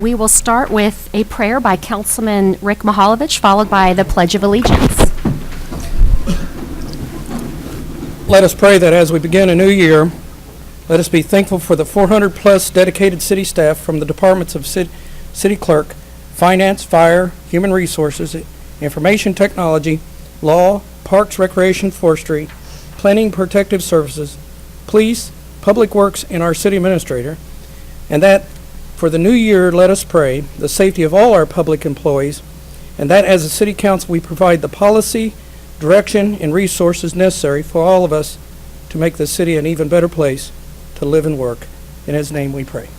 We will start with a prayer by Councilman Rick Mihaljevic, followed by the Pledge of Allegiance. Let us pray that as we begin a new year, let us be thankful for the 400-plus dedicated city staff from the departments of city clerk, finance, fire, human resources, information technology, law, parks, recreation, forestry, planning, protective services, police, public works, and our city administrator, and that for the new year, let us pray the safety of all our public employees, and that as a city council we provide the policy, direction, and resources necessary for all of us to make the city an even better place to live and work. In His name we pray.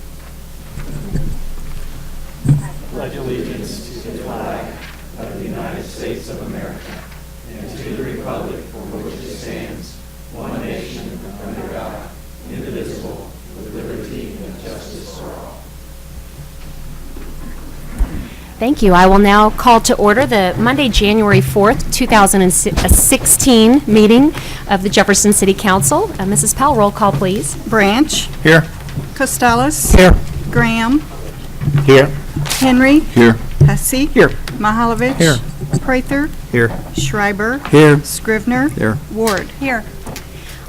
Pledge allegiance to the flag of the United States of America and to the republic for which it stands, one nation, under God, indivisible, with liberty and justice for all. Thank you. I will now call to order the Monday, January 4th, 2016 meeting of the Jefferson City Council. Mrs. Powell, roll call, please. Branch. Here. Costello. Here. Graham. Here. Henry. Here. Hussey. Here. Mihaljevic. Here. Prather. Here. Schreiber. Here. Scrivener. Here. Ward. Here.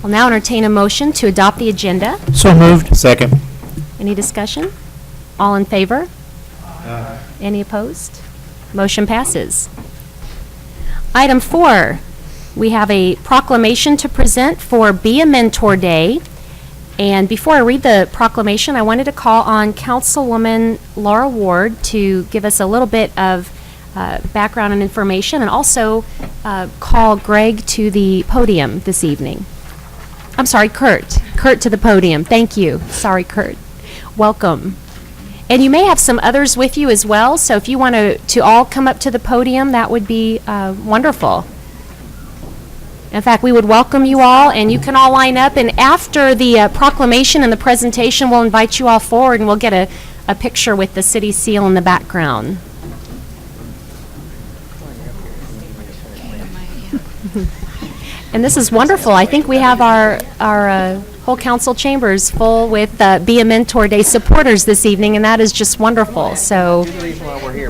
I'll now entertain a motion to adopt the agenda. So moved. Second. Any discussion? All in favor? Any opposed? Motion passes. Item 4, we have a proclamation to present for Be a Mentor Day. And before I read the proclamation, I wanted to call on Councilwoman Laura Ward to give us a little bit of background and information, and also call Greg to the podium this evening. I'm sorry, Kurt. Kurt to the podium. Thank you. Sorry, Kurt. Welcome. And you may have some others with you as well, so if you want to all come up to the podium, that would be wonderful. In fact, we would welcome you all, and you can all line up, and after the proclamation and the presentation, we'll invite you all forward, and we'll get a picture with the city seal in the background. And this is wonderful. I think we have our whole council chambers full with Be a Mentor Day supporters this evening, and that is just wonderful. So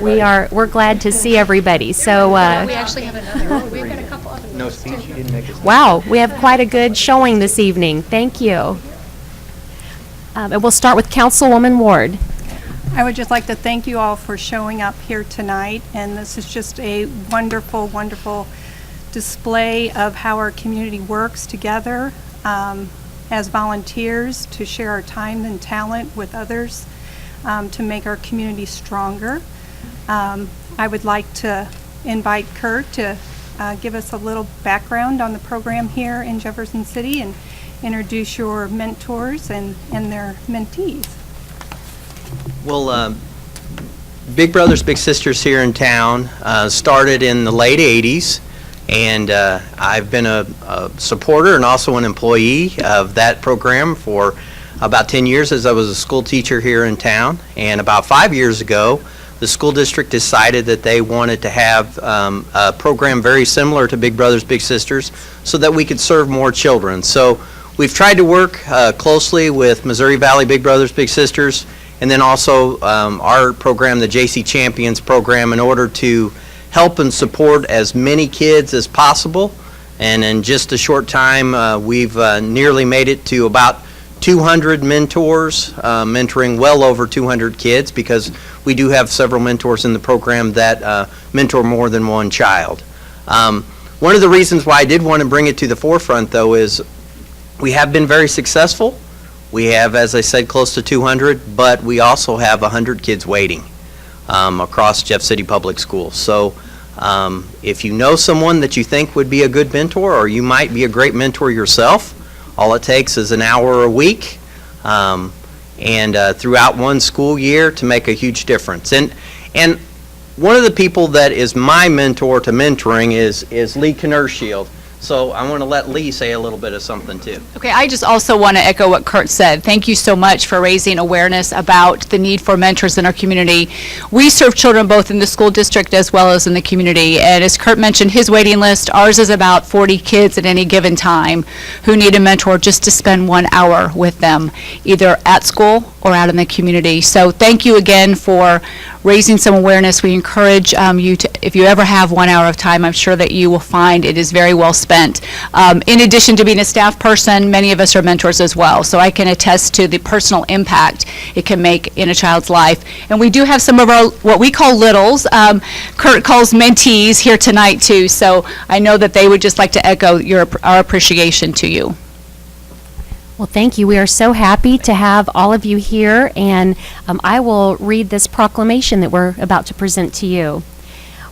we're glad to see everybody. So We actually have another. We've got a couple of them. No speech, you didn't make a speech. wow, we have quite a good showing this evening. Thank you. And we'll start with Councilwoman Ward. I would just like to thank you all for showing up here tonight, and this is just a wonderful, wonderful display of how our community works together as volunteers to share our time and talent with others to make our community stronger. I would like to invite Kurt to give us a little background on the program here in Jefferson City and introduce your mentors and their mentees. Well, Big Brothers Big Sisters here in town started in the late 80s. And I've been a supporter and also an employee of that program for about 10 years as I was a school teacher here in town. And about 5 years ago, the school district decided that they wanted to have a program very similar to Big Brothers Big Sisters so that we could serve more children. So we've tried to work closely with Missouri Valley Big Brothers Big Sisters, and then also our program, the JC Champions program, in order to help and support as many kids as possible. And in just a short time, we've nearly made it to about 200 mentors, mentoring well over 200 kids, because we do have several mentors in the program that mentor more than one child. One of the reasons why I did want to bring it to the forefront, though, is we have been very successful. We have, as I said, close to 200, but we also have 100 kids waiting across Jeff City Public Schools. So if you know someone that you think would be a good mentor, or you might be a great mentor yourself, all it takes is an hour a week and throughout one school year to make a huge difference. And one of the people that is my mentor to mentoring is Lee Knershield. So I want to let Lee say a little bit of something too. Okay, I just also want to echo what Kurt said. Thank you so much for raising awareness about the need for mentors in our community. We serve children both in the school district as well as in the community. And as Kurt mentioned, his waiting list, ours is about 40 kids at any given time who need a mentor just to spend 1 hour with them, either at school or out in the community. So thank you again for raising some awareness. We encourage you to, if you ever have 1 hour of time, I'm sure that you will find it is very well spent. In addition to being a staff person, many of us are mentors as well, so I can attest to the personal impact it can make in a child's life. And we do have some of our, what we call littles, Kurt calls mentees here tonight too, so I know that they would just like to echo our appreciation to you. Well, thank you. We are so happy to have all of you here, and I will read this proclamation that we're about to present to you.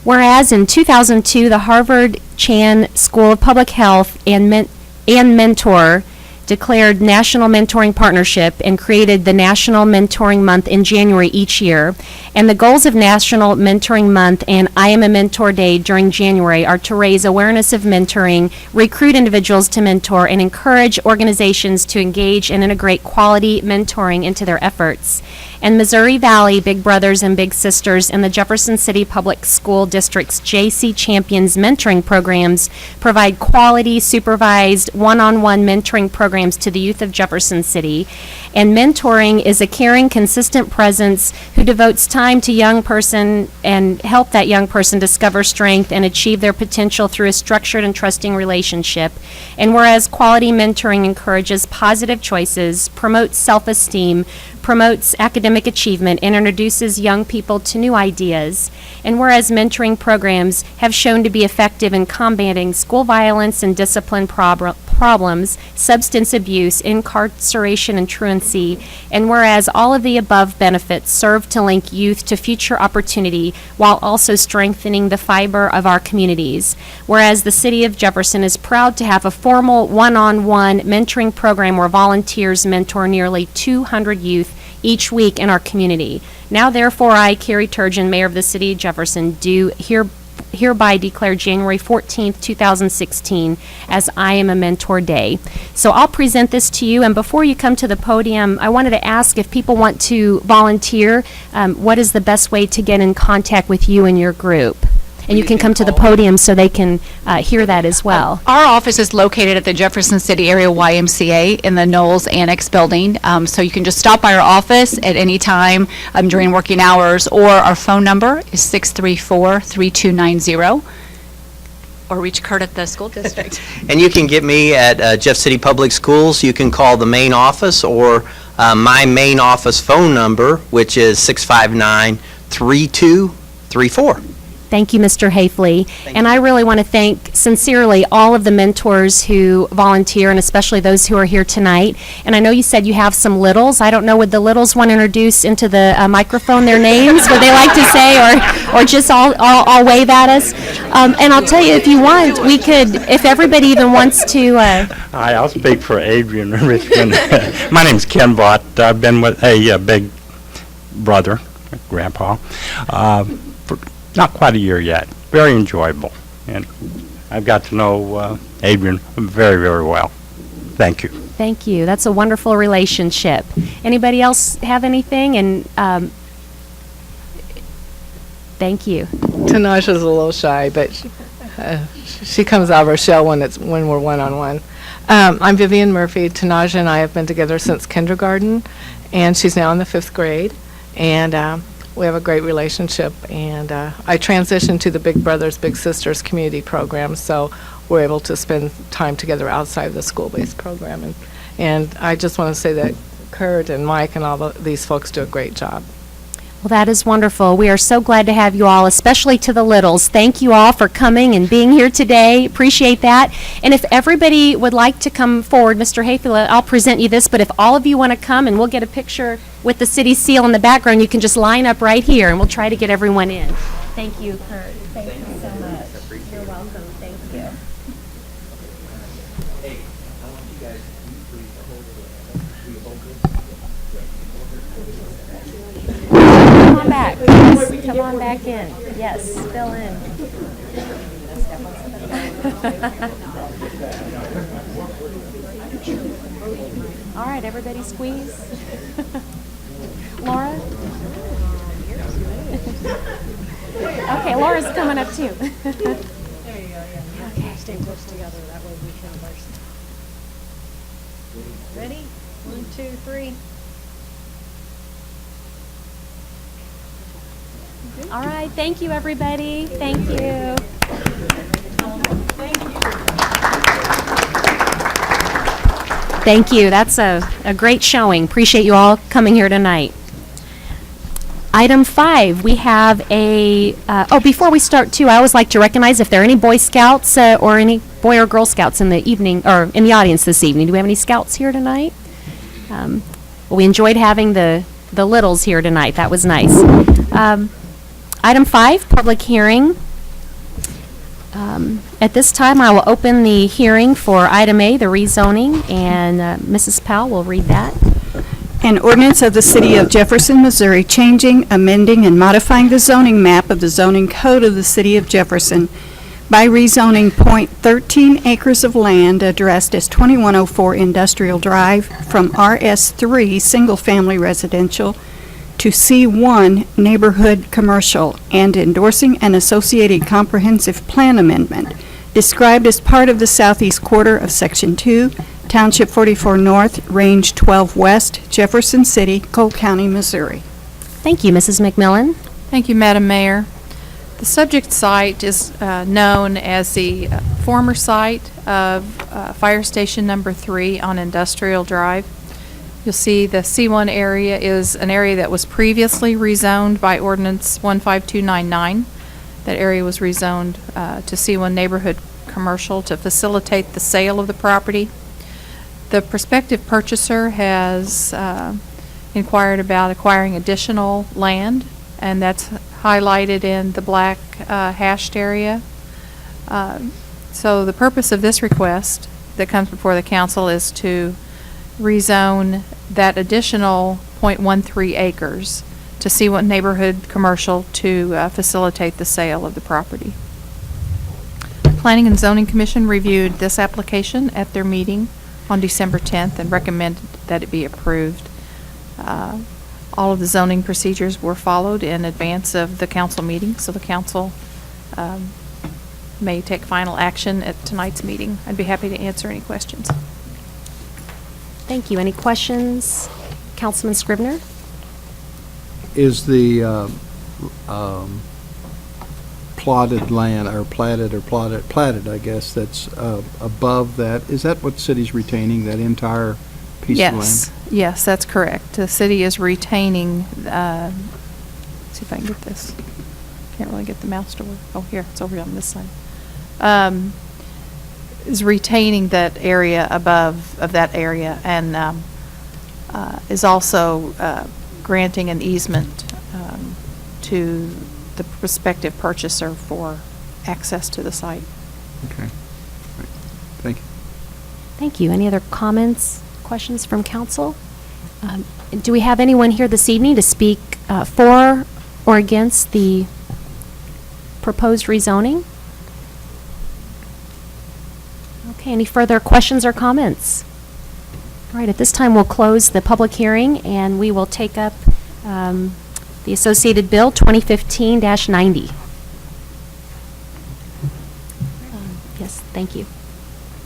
Whereas in 2002, the Harvard Chan School of Public Health and Mentor declared National Mentoring Partnership and created the National Mentoring Month in January each year. And the goals of National Mentoring Month and I Am a Mentor Day during January are to raise awareness of mentoring, recruit individuals to mentor, and encourage organizations to engage and integrate quality mentoring into their efforts. And Missouri Valley Big Brothers and Big Sisters and the Jefferson City Public School District's JC Champions mentoring programs provide quality, supervised, one-on-one mentoring programs to the youth of Jefferson City. And mentoring is a caring, consistent presence who devotes time to young person and help that young person discover strength and achieve their potential through a structured and trusting relationship. And whereas quality mentoring encourages positive choices, promotes self-esteem, promotes academic achievement, and introduces young people to new ideas. And whereas mentoring programs have shown to be effective in combating school violence and discipline problems, substance abuse, incarceration, and truancy, and whereas all of the above benefits serve to link youth to future opportunity while also strengthening the fiber of our communities. Whereas the City of Jefferson is proud to have a formal one-on-one mentoring program where volunteers mentor nearly 200 youth each week in our community. Now, therefore, I, Carrie Turgeon, Mayor of the City of Jefferson, do hereby declare January 14th, 2016 as I Am a Mentor Day. So I'll present this to you, and before you come to the podium, I wanted to ask if people want to volunteer, what is the best way to get in contact with you and your group? And you can come to the podium so they can hear that as well. Our office is located at the Jefferson City Area YMCA in the Knowles Annex Building, so you can just stop by our office at any time during working hours, or our phone number is 634-3290, or reach Kurt at the school district. And you can get me at Jeff City Public Schools. You can call the main office or my main office phone number, which is 659-3234. Thank you, Mr. Hafley. And I really want to thank sincerely all of the mentors who volunteer, and especially those who are here tonight. And I know you said you have some littles. I don't know, would the littles want to introduce into the microphone their names? Would they like to say, or just all wave at us? And I'll tell you, if you want, we could, if everybody even wants to. Hi, I'll speak for Adrian Richmond. My name's Ken Vaught. I've been with a big brother, grandpa, for not quite a year yet. Very enjoyable. And I've got to know Adrian very, very well. Thank you. Thank you. That's a wonderful relationship. Anybody else have anything? And thank you. Tanaja's a little shy, but she comes out of her shell when we're one-on-one. I'm Vivian Murphy. Tanaja and I have been together since kindergarten, and she's now in the 5th grade. And we have a great relationship, and I transitioned to the Big Brothers Big Sisters community program, so we're able to spend time together outside of the school-based program. And I just want to say that Kurt and Mike and all these folks do a great job. Well, that is wonderful. We are so glad to have you all, especially to the littles. Thank you all for coming and being here today. Appreciate that. And if everybody would like to come forward, Mr. Hayfield, I'll present you this, but if all of you want to come and we'll get a picture with the city seal in the background, you can just line up right here and we'll try to get everyone in. Thank you, Kurt. Thank you so much. You're welcome. Thank you. Come on back. Yes, come on back in. Yes, fill in. All right, everybody squeeze. Laura? Okay, Laura's coming up too. There you go, yeah. Okay. Stay close together, that way we can burst. Ready? 1, 2, 3. All right, thank you, everybody. Thank you. Thank you. That's a great showing. Appreciate you all coming here tonight. Item 5, we have a, before we start too, I always like to recognize if there are any Boy Scouts or any Boy or Girl Scouts in the evening, or in the audience this evening. Do we have any Scouts here tonight? Well, we enjoyed having the littles here tonight. That was nice. Item 5, public hearing. At this time, I will open the hearing for item A, the rezoning, and Mrs. Powell will read that. An ordinance of the City of Jefferson, Missouri, changing, amending, and modifying the zoning map of the zoning code of the City of Jefferson by rezoning .13 acres of land addressed as 2104 Industrial Drive from RS3 Single Family Residential to C1 Neighborhood Commercial, and endorsing an associated comprehensive plan amendment described as part of the southeast quarter of Section 2, Township 44 North, Range 12 West, Jefferson City, Cole County, Missouri. Thank you, Mrs. McMillan. Thank you, Madam Mayor. The subject site is known as the former site of Fire Station Number 3 on Industrial Drive. You'll see the C1 area is an area that was previously rezoned by Ordinance 15299. That area was rezoned to C1 Neighborhood Commercial to facilitate the sale of the property. The prospective purchaser has inquired about acquiring additional land, and that's highlighted in the black hashed area. So the purpose of this request that comes before the council is to rezone that additional .13 acres to C1 Neighborhood Commercial to facilitate the sale of the property. Planning and Zoning Commission reviewed this application at their meeting on December 10th and recommended that it be approved. All of the zoning procedures were followed in advance of the council meeting, so the council may take final action at tonight's meeting. I'd be happy to answer any questions. Thank you. Any questions? Councilman Scribner? Is the plotted land, or platted, I guess, that's above that, is that what the city's retaining, that entire piece of land? Yes, that's correct. The city is retaining, let's see if I can get this. Can't really get the mouse to work. Oh, here, it's over on this side. Is retaining that area above of that area, and is also granting an easement to the prospective purchaser for access to the site. Okay. Right. Thank you. Thank you. Any other comments, questions from council? Do we have anyone here this evening to speak for or against the proposed rezoning? Okay, any further questions or comments? All right, at this time we'll close the public hearing and we will take up the associated bill 2015-90. Yes, thank you.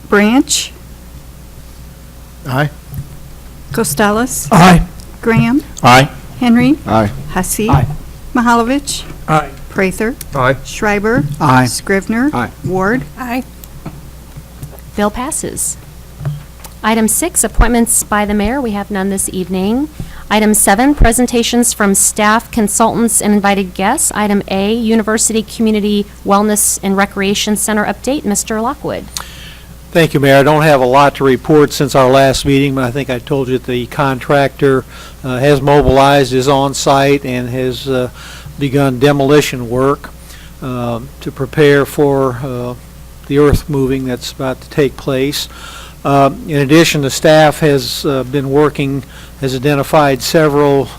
Branch, Aye. Costello, Aye. Graham, Aye. Henry, Aye. Hussey, Aye. Mahalovich, Aye. Prather, Aye. Schreiber, Aye. Scrivener, Aye. Ward. Aye. Bill passes. Item 6, appointments by the mayor. We have none this evening. Item 7, presentations from staff, consultants, and invited guests. Item A, University Community Wellness and Recreation Center update. Mr. Lockwood. Thank you, Mayor. I don't have a lot to report since our last meeting, but I think I told you that the contractor has mobilized, is on site, and has begun demolition work to prepare for the earth moving that's about to take place. In addition, the staff has been working, has identified several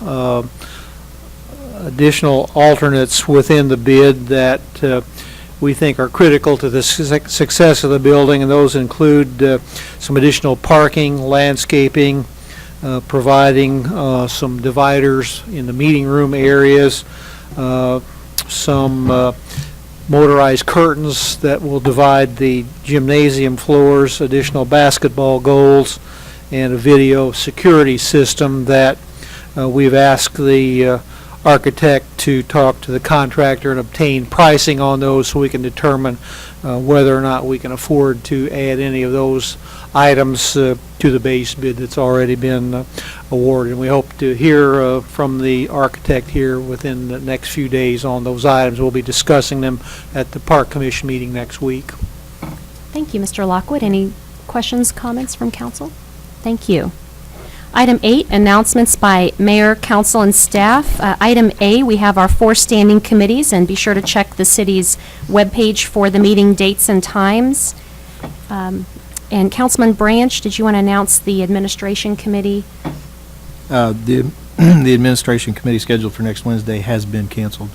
additional alternates within the bid that we think are critical to the success of the building, and those include some additional parking, landscaping, providing some dividers in the meeting room areas, some motorized curtains that will divide the gymnasium floors, additional basketball goals, and a video security system that we've asked the architect to talk to the contractor and obtain pricing on those so we can determine whether or not we can afford to add any of those items to the base bid that's already been awarded. And we hope to hear from the architect here within the next few days on those items. We'll be discussing them at the Park Commission meeting next week. Thank you, Mr. Lockwood. Any questions, comments from council? Thank you. Item 8, announcements by mayor, council, and staff. Item A, we have our 4 standing committees, and be sure to check the city's webpage for the meeting dates and times. And Councilman Branch, did you want to announce the administration committee? The administration committee scheduled for next Wednesday has been canceled.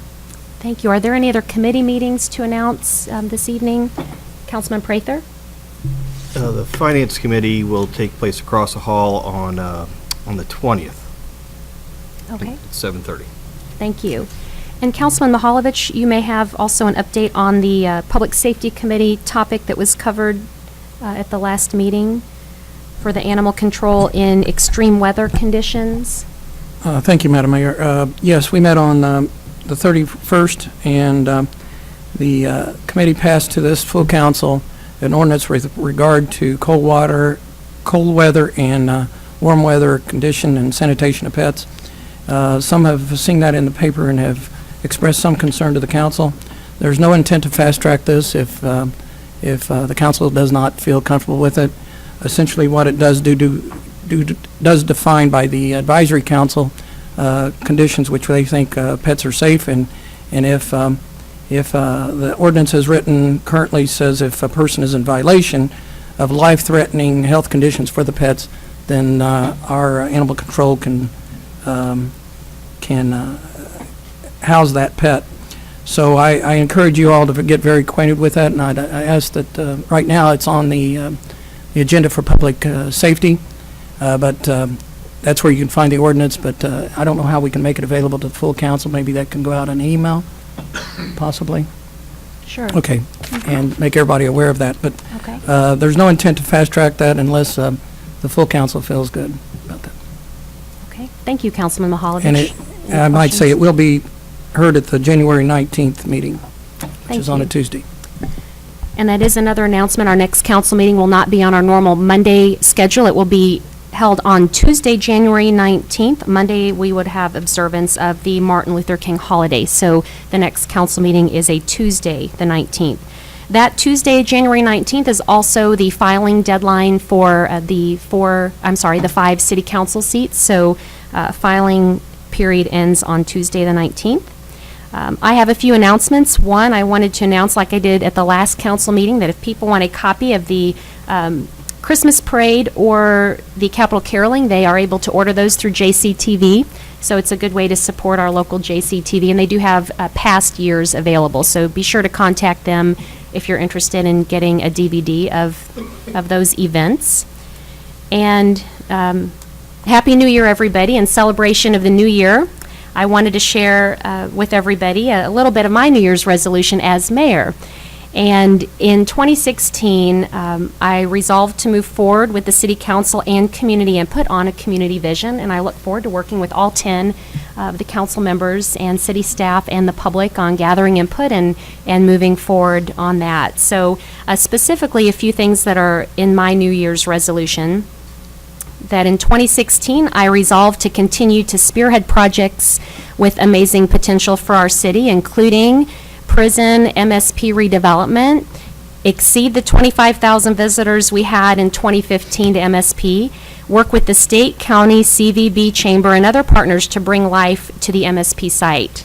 Thank you. Are there any other committee meetings to announce this evening? Councilman Prather? The Finance Committee will take place across the hall on the 20th. Okay. At 7:30. Thank you. And Councilman Mihalovich, you may have also an update on the Public Safety Committee topic that was covered at the last meeting for the animal control in extreme weather conditions. Thank you, Madam Mayor. Yes, we met on the 31st, and the committee passed to this full council an ordinance with regard to cold weather, and warm weather condition and sanitation of pets. Some have seen that in the paper and have expressed some concern to the council. There's no intent to fast-track this if the council does not feel comfortable with it. Essentially, what it does does define by the advisory council conditions which they think pets are safe, and if the ordinance as written currently says if a person is in violation of life-threatening health conditions for the pets, then our animal control can house that pet. So I encourage you all to get very acquainted with that, and I ask that right now it's on the agenda for public safety, but that's where you can find the ordinance, but I don't know how we can make it available to the full council. Maybe that can go out in an email, possibly. Sure. Okay, and make everybody aware of that. But Okay. there's no intent to fast-track that unless the full council feels good about that. Okay. Thank you, Councilman Mihalovich. And Any I might say it questions? will be heard at the January 19th meeting, which Thank is on a you. Tuesday. And that is another announcement. Our next council meeting will not be on our normal Monday schedule. It will be held on Tuesday, January 19th. Monday, we would have observance of the Martin Luther King holiday. So the next council meeting is a Tuesday, the 19th. That Tuesday, January 19th, is also the filing deadline for the 5 city council seats. So filing period ends on Tuesday, the 19th. I have a few announcements. One, I wanted to announce, like I did at the last council meeting, that if people want a copy of the Christmas parade or the Capitol Caroling, they are able to order those through JCTV. So it's a good way to support our local JCTV, and they do have past years available. So be sure to contact them if you're interested in getting a DVD of those events. And Happy New Year, everybody. In celebration of the new year, I wanted to share with everybody a little bit of my New Year's resolution as mayor. And in 2016, I resolved to move forward with the city council and community input on a community vision, and I look forward to working with all 10 of the council members and city staff and the public on gathering input and moving forward on that. So specifically, a few things that are in my New Year's resolution. That in 2016, I resolved to continue to spearhead projects with amazing potential for our city, including prison MSP redevelopment, exceed the 25,000 visitors we had in 2015 to MSP, work with the state, county, CVB, chamber, and other partners to bring life to the MSP site.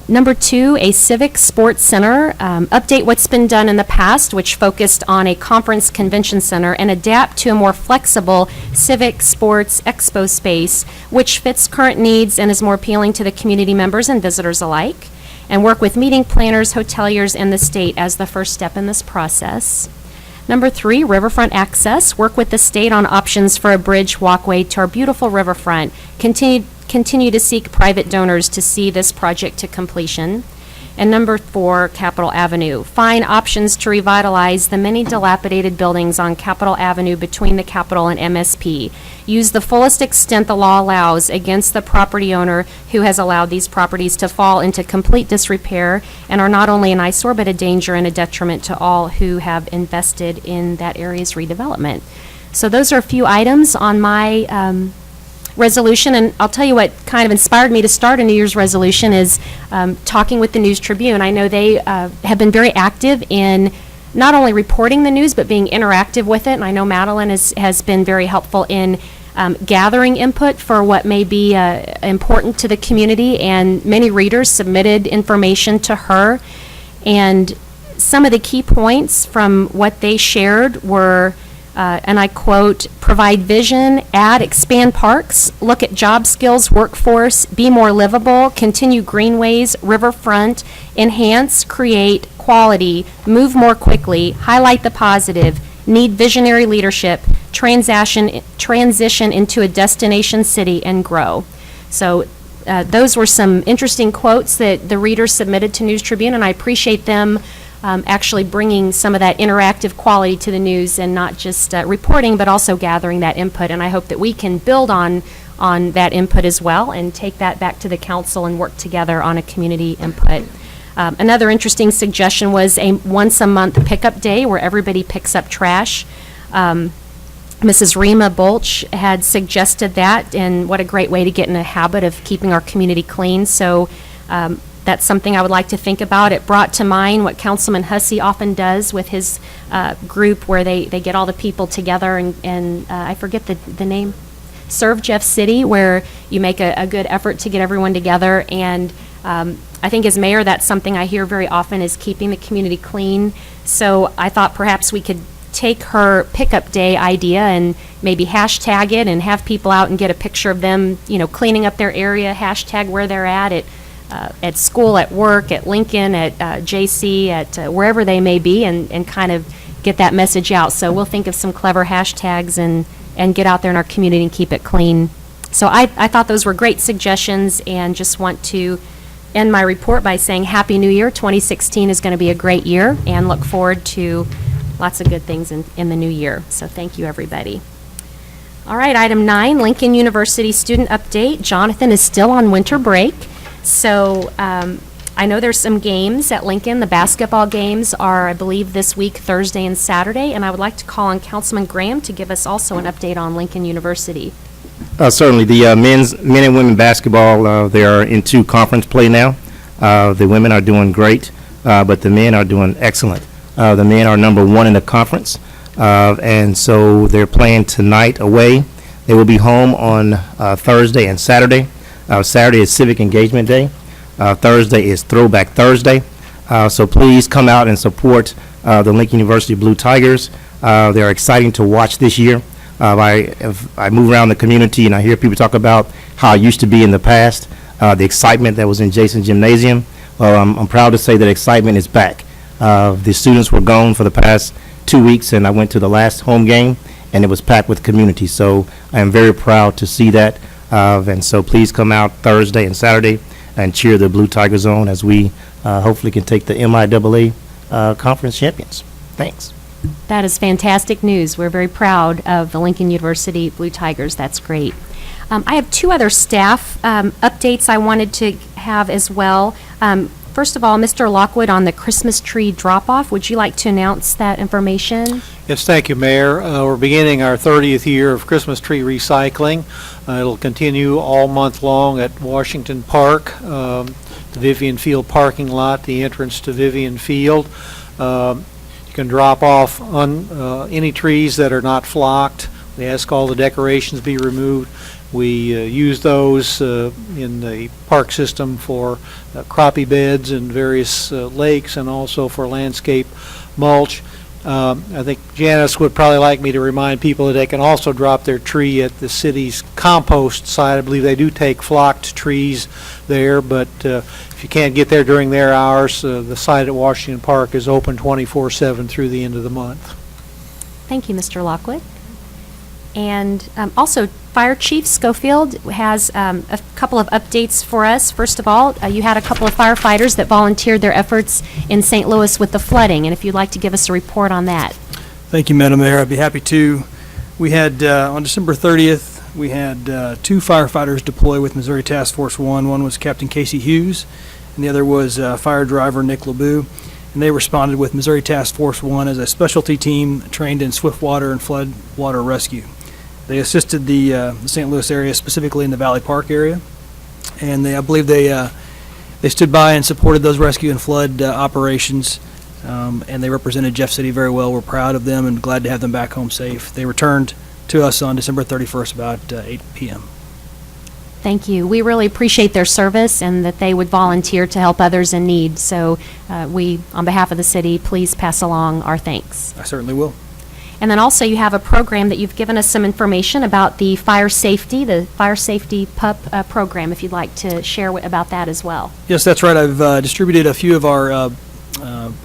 Number 2, a civic sports center, update what's been done in the past, which focused on a conference convention center, and adapt to a more flexible civic sports expo space, which fits current needs and is more appealing to the community members and visitors alike, and work with meeting planners, hoteliers, and the state as the first step in this process. Number 3, riverfront access, work with the state on options for a bridge walkway to our beautiful riverfront, continue to seek private donors to see this project to completion. And number 4, Capitol Avenue. Find options to revitalize the many dilapidated buildings on Capitol Avenue between the Capitol and MSP. Use the fullest extent the law allows against the property owner who has allowed these properties to fall into complete disrepair and are not only an eyesore but a danger and a detriment to all who have invested in that area's redevelopment. So those are a few items on my resolution, and I'll tell you what kind of inspired me to start a New Year's resolution is talking with the News Tribune. I know they have been very active in not only reporting the news, but being interactive with it, and I know Madeline has been very helpful in gathering input for what may be important to the community, and many readers submitted information to her, and some of the key points from what they shared were and I quote, provide vision, add, expand parks, look at job skills, workforce, be more livable, continue greenways, riverfront, enhance, create, quality, move more quickly, highlight the positive, need visionary leadership, transition into a destination city, and grow. So those were some interesting quotes that the readers submitted to News Tribune, and I appreciate them actually bringing some of that interactive quality to the news and not just reporting, but also gathering that input. And I hope that we can build on that input as well and take that back to the council and work together on a community input. Another interesting suggestion was a once-a-month pickup day where everybody picks up trash. Mrs. Rima Bolch had suggested that, and what a great way to get in a habit of keeping our community clean. So that's something I would like to think about. It brought to mind what Councilman Hussey often does with his group where they get all the people together and I forget the name, Serve Jeff City, where you make a good effort to get everyone together. And I think as mayor, that's something I hear very often is keeping the community clean. So I thought perhaps we could take her pickup day idea and maybe hashtag it and have people out and get a picture of them, cleaning up their area, hashtag where they're at school, at work, at Lincoln, at JC, at wherever they may be, and kind of get that message out. So we'll think of some clever hashtags and get out there in our community and keep it clean. So I thought those were great suggestions, and just want to end my report by saying Happy New Year. 2016 is going to be a great year, and look forward to lots of good things in the new year. So thank you, everybody. All right, item 9, Lincoln University student update. Jonathan is still on winter break. So I know there's some games at Lincoln. The basketball games are, I believe, this week, Thursday and Saturday. And I would like to call on Councilman Graham to give us also an update on Lincoln University. Certainly. The men and women basketball, they are into conference play now. The women are doing great, but the men are doing excellent. The men are number 1 in the conference, and so they're playing tonight away. They will be home on Thursday and Saturday. Saturday is Civic Engagement Day. Thursday is Throwback Thursday. So please come out and support the Lincoln University Blue Tigers. They're exciting to watch this year. I move around the community and I hear people talk about how it used to be in the past, the excitement that was in Jason Gymnasium. Well, I'm proud to say that excitement is back. The students were gone for the past 2 weeks, and I went to the last home game, and it was packed with community. So I am very proud to see that. And so please come out Thursday and Saturday and cheer the Blue Tigers on as we hopefully can take the MIAA conference champions. Thanks. That is fantastic news. We're very proud of the Lincoln University Blue Tigers. That's great. I have 2 other staff updates I wanted to have as well. First of all, Mr. Lockwood, on the Christmas tree drop-off, would you like to announce that information? Yes, thank you, Mayor. We're beginning our 30th year of Christmas tree recycling. It'll continue all month long at Washington Park, the Vivian Field parking lot, the entrance to Vivian Field. You can drop off any trees that are not flocked. We ask all the decorations be removed. We use those in the park system for crappie beds and various lakes, and also for landscape mulch. I think Janice would probably like me to remind people that they can also drop their tree at the city's compost site. I believe they do take flocked trees there, but if you can't get there during their hours, the site at Washington Park is open 24/7 through the end of the month. Thank you, Mr. Lockwood. And also, Fire Chief Schofield has a couple of updates for us. First of all, you had a couple of firefighters that volunteered their efforts in St. Louis with the flooding, and if you'd like to give us a report on that. Thank you, Madam Mayor. I'd be happy to. We had, on December 30th, we had 2 firefighters deploy with Missouri Task Force 1. One was Captain Casey Hughes, and the other was fire driver Nick LeBeau. And they responded with Missouri Task Force 1 as a specialty team trained in swift water and flood water rescue. They assisted the St. Louis area, specifically in the Valley Park area, and I believe they stood by and supported those rescue and flood operations, and they represented Jeff City very well. We're proud of them and glad to have them back home safe. They returned to us on December 31st about 8 p.m. Thank you. We really appreciate their service and that they would volunteer to help others in need. So we, on behalf of the city, please pass along our thanks. I certainly will. And then also you have a program that you've given us some information about the fire safety PUP program, if you'd like to share about that as well. Yes, that's right. I've distributed a few of our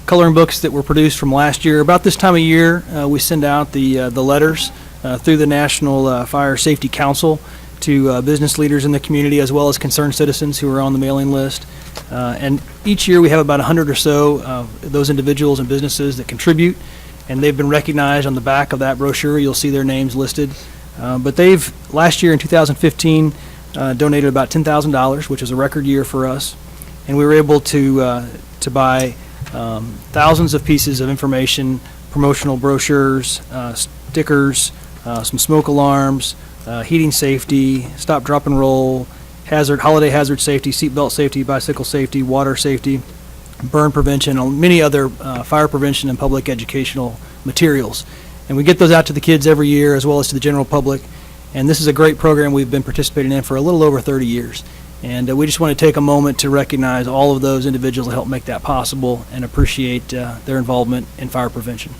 coloring books that were produced from last year. About this time of year, we send out the letters through the National Fire Safety Council to business leaders in the community as well as concerned citizens who are on the mailing list. And each year we have about 100 or so of those individuals and businesses that contribute, and they've been recognized on the back of that brochure. You'll see their names listed. But they've, last year in 2015, donated about $10,000, which is a record year for us. And we were able to buy thousands of pieces of information, promotional brochures, stickers, some smoke alarms, heating safety, stop, drop, and roll, holiday hazard safety, seatbelt safety, bicycle safety, water safety, burn prevention, and many other fire prevention and public educational materials. And we get those out to the kids every year as well as to the general public. And this is a great program we've been participating in for a little over 30 years. And we just want to take a moment to recognize all of those individuals that help make that possible and appreciate their involvement in fire prevention.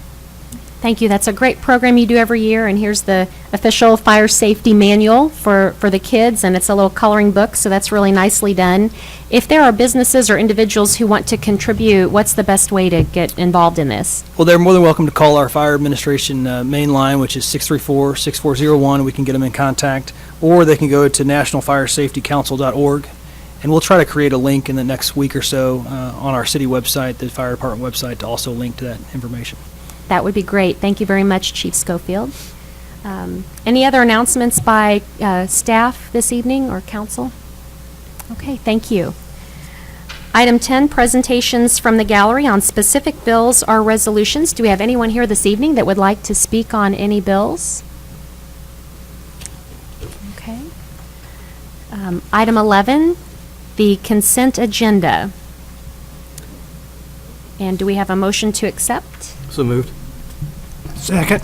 Thank you. That's a great program you do every year, and here's the official fire safety manual for the kids, and it's a little coloring book, so that's really nicely done. If there are businesses or individuals who want to contribute, what's the best way to get involved in this? Well, they're more than welcome to call our fire administration main line, which is 634-6401, and we can get them in contact, or they can go to nationalfiresafetycouncil.org, and we'll try to create a link in the next week or so on our city website, the fire department website, to also link to that information. That would be great. Thank you very much, Chief Schofield. Any other announcements by staff this evening or council? Okay, thank you. Item 10, presentations from the gallery on specific bills or resolutions. Do we have anyone here this evening that would like to speak on any bills? Okay. Item 11, the consent agenda. And do we have a motion to accept? So moved. Second.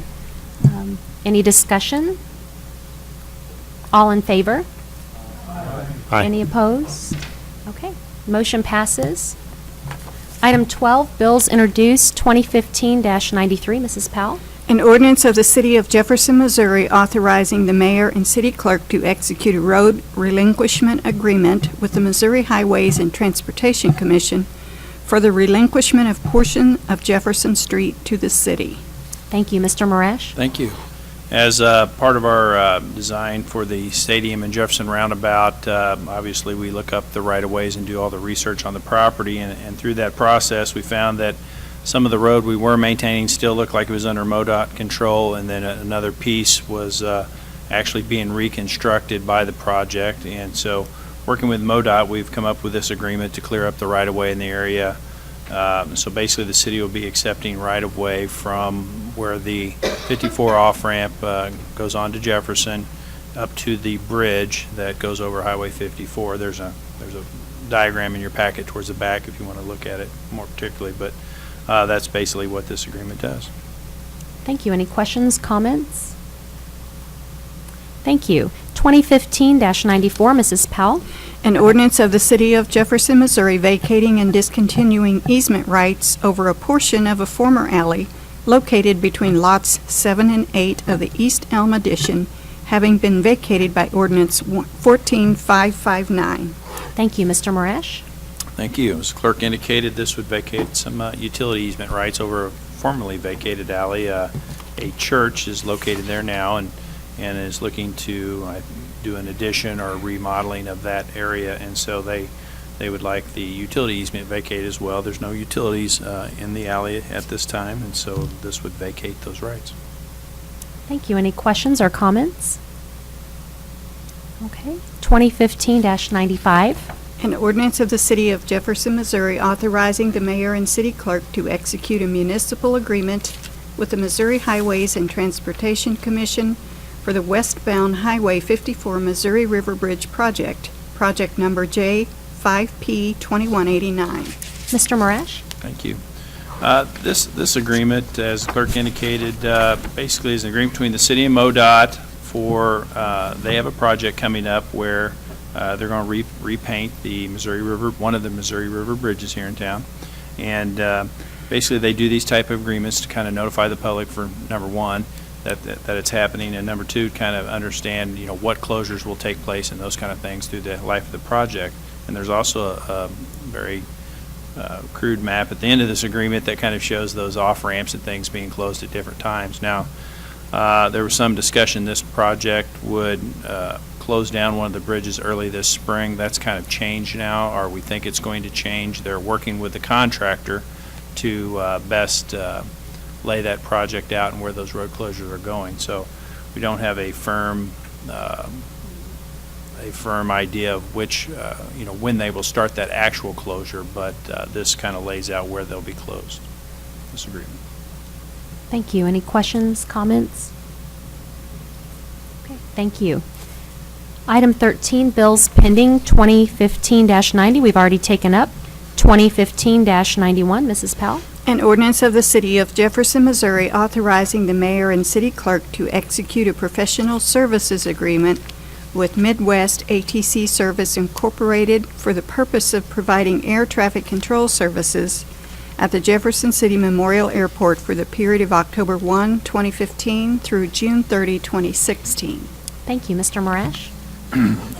Any discussion? All in favor? Aye. Any opposed? Okay, motion passes. Item 12, bills introduced, 2015-93. Mrs. Powell? An ordinance of the City of Jefferson, Missouri authorizing the mayor and city clerk to execute a road relinquishment agreement with the Missouri Highways and Transportation Commission for the relinquishment of portion of Jefferson Street to the city. Thank you. Mr. Marash? Thank you. As part of our design for the stadium and Jefferson Roundabout, obviously we look up the right-of-ways and do all the research on the property, and through that process we found that some of the road we were maintaining still looked like it was under MoDOT control, and then another piece was actually being reconstructed by the project. And so working with MoDOT, we've come up with this agreement to clear up the right-of-way in the area. So basically the city will be accepting right-of-way from where the 54 off-ramp goes on to Jefferson up to the bridge that goes over Highway 54. There's a diagram in your packet towards the back if you want to look at it more particularly, but that's basically what this agreement does. Thank you. Any questions, comments? Thank you. 2015-94, Mrs. Powell? An ordinance of the City of Jefferson, Missouri vacating and discontinuing easement rights over a portion of a former alley located between lots 7 and 8 of the East Elm addition, having been vacated by ordinance 14559. Thank you. Mr. Marash? Thank you. As the clerk indicated, this would vacate some utility easement rights over a formerly vacated alley. A church is located there now, and and is looking to do an addition or remodeling of that area, and so they would like the utility easement vacated as well. There's no utilities in the alley at this time, and so this would vacate those rights. Thank you. Any questions or comments? Okay. 2015-95. An ordinance of the City of Jefferson, Missouri authorizing the mayor and city clerk to execute a municipal agreement with the Missouri Highways and Transportation Commission for the westbound Highway 54 Missouri River Bridge project, project number J5P2189. Mr. Marash? Thank you. This agreement, as the clerk indicated, basically is an agreement between the city and MoDOT for, they have a project coming up where they're going to repaint the Missouri River, one of the Missouri River bridges here in town. And basically they do these type of agreements to kind of notify the public, for number one, that it's happening, and number two, kind of understand, you know, what closures will take place and those kind of things through the life of the project. And there's also a very crude map at the end of this agreement that kind of shows those off-ramps and things being closed at different times. Now, there was some discussion this project would close down one of the bridges early this spring. That's kind of changed now, or we think it's going to change. They're working with the contractor to best lay that project out and where those road closures are going. So we don't have a firm idea of which, you know, when they will start that actual closure, but this kind of lays out where they'll be closed, this agreement. Thank you. Any questions, comments? Okay, thank you. Item 13, bills pending 2015-90. We've already taken up 2015-91. Mrs. Powell? An ordinance of the City of Jefferson, Missouri authorizing the mayor and city clerk to execute a professional services agreement with Midwest ATC Service Incorporated for the purpose of providing air traffic control services at the Jefferson City Memorial Airport for the period of October 1, 2015 through June 30, 2016. Thank you. Mr. Marash?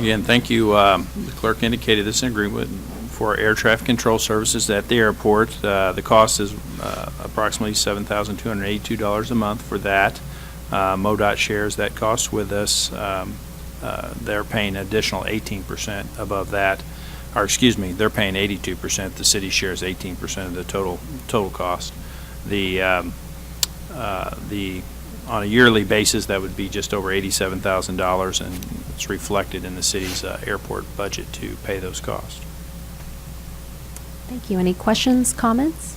Again, thank you. The clerk indicated this is an agreement for air traffic control services at the airport. The cost is approximately $7,282 a month for that. MoDOT shares that cost with us. They're paying additional 18% above that. Or excuse me, they're paying 82%. The city shares 18% of the total cost. On a yearly basis, that would be just over $87,000, and it's reflected in the city's airport budget to pay those costs. Thank you. Any questions, comments?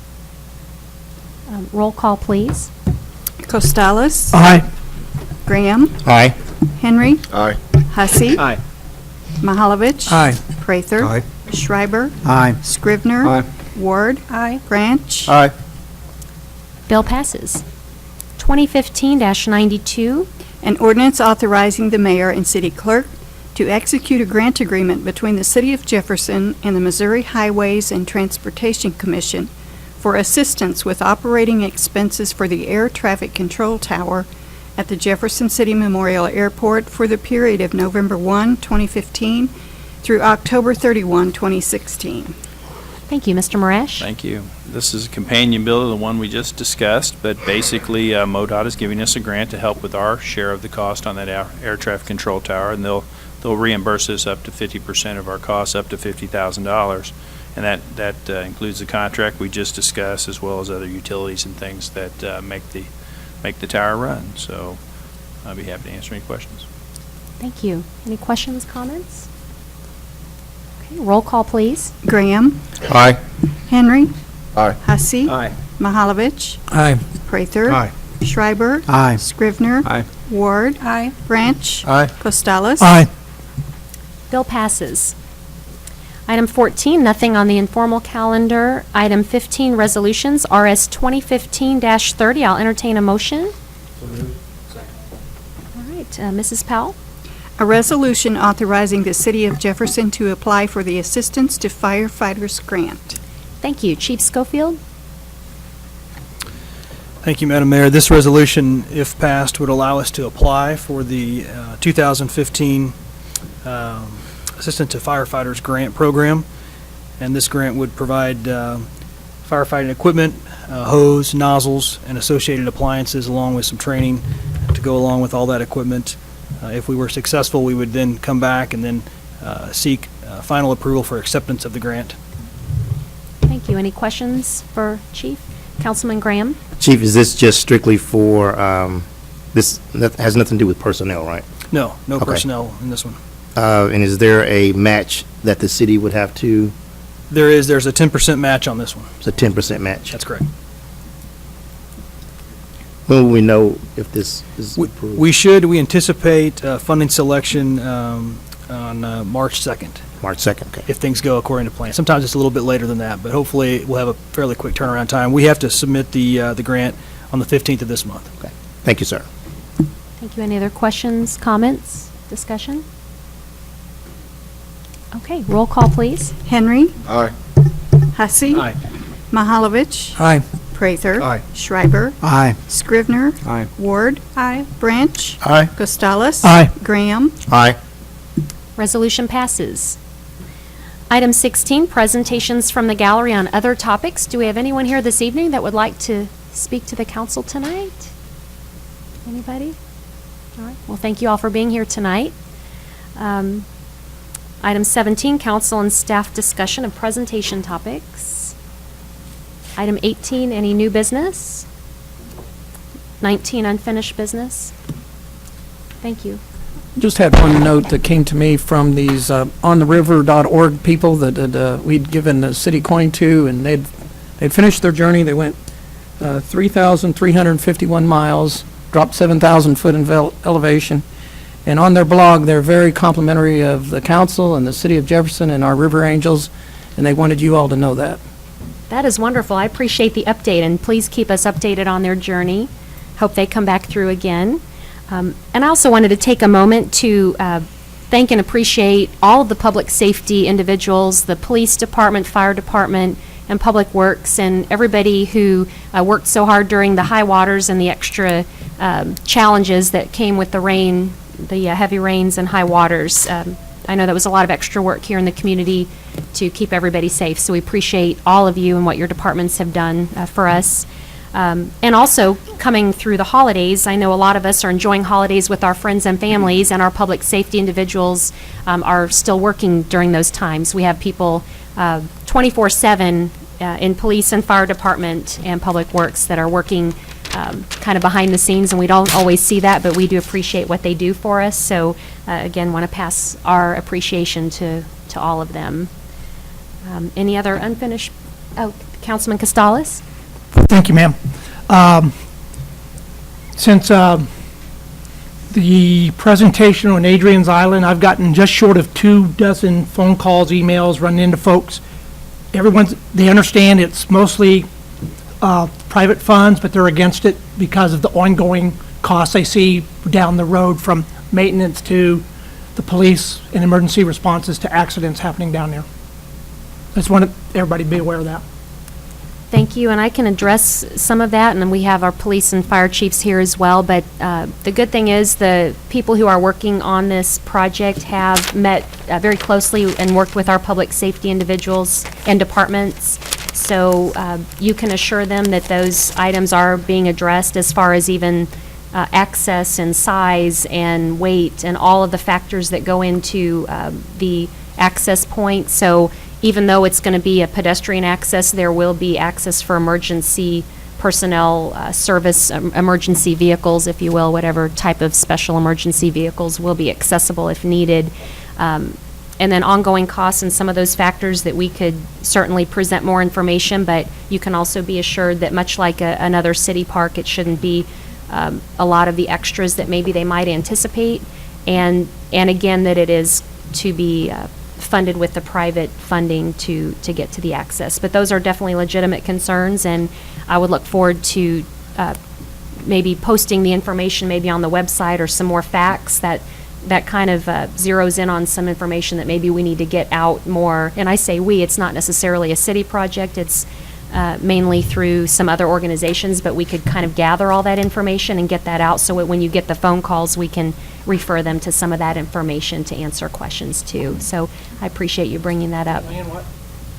Roll call, please. Costales? Aye. Graham? Aye. Henry? Aye. Hussey? Aye. Mahalovich? Aye. Prather? Aye. Schreiber? Aye. Scrivener? Aye. Ward? Aye. Branch? Aye. Bill passes. 2015-92. An ordinance authorizing the mayor and city clerk to execute a grant agreement between the City of Jefferson and the Missouri Highways and Transportation Commission for assistance with operating expenses for the air traffic control tower at the Jefferson City Memorial Airport for the period of November 1, 2015 through October 31, 2016. Thank you. Mr. Marash? Thank you. This is a companion bill to the one we just discussed, but basically MoDOT is giving us a grant to help with our share of the cost on that air traffic control tower, and they'll reimburse us up to 50% of our costs, up to $50,000, and that includes the contract we just discussed, as well as other utilities and things that make the tower run. So I'll be happy to answer any questions. Thank you. Any questions, comments? Okay, roll call, please. Graham? Aye. Henry? Aye. Hussey? Aye. Mahalovich? Aye. Prather? Aye. Schreiber? Aye. Scrivener? Aye. Ward? Aye. Branch? Aye. Costales? Aye. Bill passes. Item 14, nothing on the informal calendar. Item 15, resolutions, RS 2015-30. I'll entertain a motion. All right, Mrs. Powell? A resolution authorizing the City of Jefferson to apply for the Assistance to Firefighters Grant. Thank you. Chief Schofield? Thank you, Madam Mayor. This resolution, if passed, would allow us to apply for the 2015 Assistant to Firefighters Grant Program, and this grant would provide firefighting equipment, hose, nozzles, and associated appliances, along with some training to go along with all that equipment. If we were successful, we would then come back and then seek final approval for acceptance of the grant. Thank you. Any questions for Chief? Councilman Graham? Chief, is this just strictly for, this that has nothing to do with personnel, right? No, no Okay. personnel in this one. And is there a match that the city would have to, There's a 10% match on this one. it's a 10% match? That's correct. When will we know if this is approved? We anticipate funding selection on March 2nd, March 2nd, okay. if things go according to plan. Sometimes it's a little bit later than that, but hopefully we'll have a fairly quick turnaround time. We have to submit the grant on the 15th of this month. Thank you, sir. Thank you. Any other questions, comments, discussion? Okay, roll call, please. Henry. Aye. Hussey. Aye. Mahalovich. Aye. Prather. Aye. Schreiber. Aye. Scrivener. Aye. Ward. Aye. Branch. Aye. Costello. Aye. Graham. Aye. Resolution passes. Item 16, presentations from the gallery on other topics. Do we have anyone here this evening that would like to speak to the council tonight? Anybody? All right. Well, thank you all for being here tonight. Item 17, council and staff discussion of presentation topics. Item 18, any new business? 19, unfinished business. Thank you. Just had one note that came to me from these ontheriver.org people that we'd given the city coin to, and they'd finished their journey. They went 3,351 miles, dropped 7,000 foot in elevation. And on their blog, they're very complimentary of the council and the city of Jefferson and our River Angels, and they wanted you all to know that. That is wonderful. I appreciate the update, and please keep us updated on their journey. Hope they come back through again. And I also wanted to take a moment to thank and appreciate all of the public safety individuals, the police department, fire department, and public works, and everybody who worked so hard during the high waters and the extra challenges that came with the rain, the heavy rains and high waters. I know that was a lot of extra work here in the community to keep everybody safe, so we appreciate all of you and what your departments have done for us. And also, coming through the holidays, I know a lot of us are enjoying holidays with our friends and families, and our public safety individuals are still working during those times. We have people 24/7 in police and fire department and public works that are working kind of behind the scenes, and we don't always see that, but we do appreciate what they do for us. So, again, want to pass our appreciation to all of them. Any other unfinished? Oh, Councilman Costello? Thank you, ma'am. Since the presentation on Adrian's Island, I've gotten just short of 24 phone calls, emails, running into folks. They understand it's mostly private funds, but they're against it because of the ongoing costs they see down the road, from maintenance to the police and emergency responses to accidents happening down there. I just want everybody to be aware of that. Thank you, and I can address some of that, and then we have our police and fire chiefs here as well. But the good thing is the people who are working on this project have met very closely and worked with our public safety individuals and departments. So you can assure them that those items are being addressed, as far as even access and size and weight and all of the factors that go into the access point. So even though it's going to be a pedestrian access, there will be access for emergency personnel, service, emergency vehicles, if you will, whatever type of special emergency vehicles will be accessible if needed. And then ongoing costs and some of those factors that we could certainly present more information, but you can also be assured that much like another city park, it shouldn't be a lot of the extras that maybe they might anticipate. And again, that it is to be funded with the private funding to get to the access. But those are definitely legitimate concerns, and I would look forward to maybe posting the information maybe on the website, or some more facts that kind of zeroes in on some information that maybe we need to get out more. And I say we, it's not necessarily a city project, it's mainly through some other organizations, but we could kind of gather all that information and get that out, so when you get the phone calls, we can refer them to some of that information to answer questions too. So I appreciate you bringing that up. And what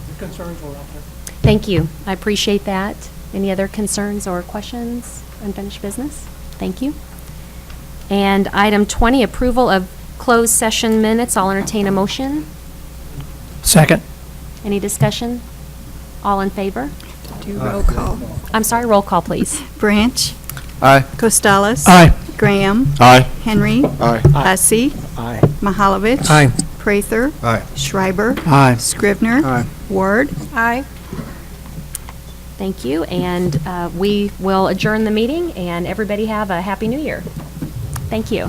the concerns were out there. Thank you. I appreciate that. Any other concerns or questions? Unfinished business? Thank you. And item 20, approval of closed session minutes. I'll entertain a motion. Second. Any discussion? All in favor? Do roll call. I'm sorry, roll call, please. Branch. Aye. Costales. Aye. Graham. Aye. Henry. Aye. Hussey. Aye. Mahalovich. Aye. Prather. Aye. Schreiber. Aye. Scribner. Aye. Ward. Aye. Thank you, and we will adjourn the meeting, and everybody have a Happy New Year. Thank you. I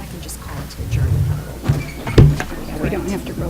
can just call it to adjourn. We don't have to roll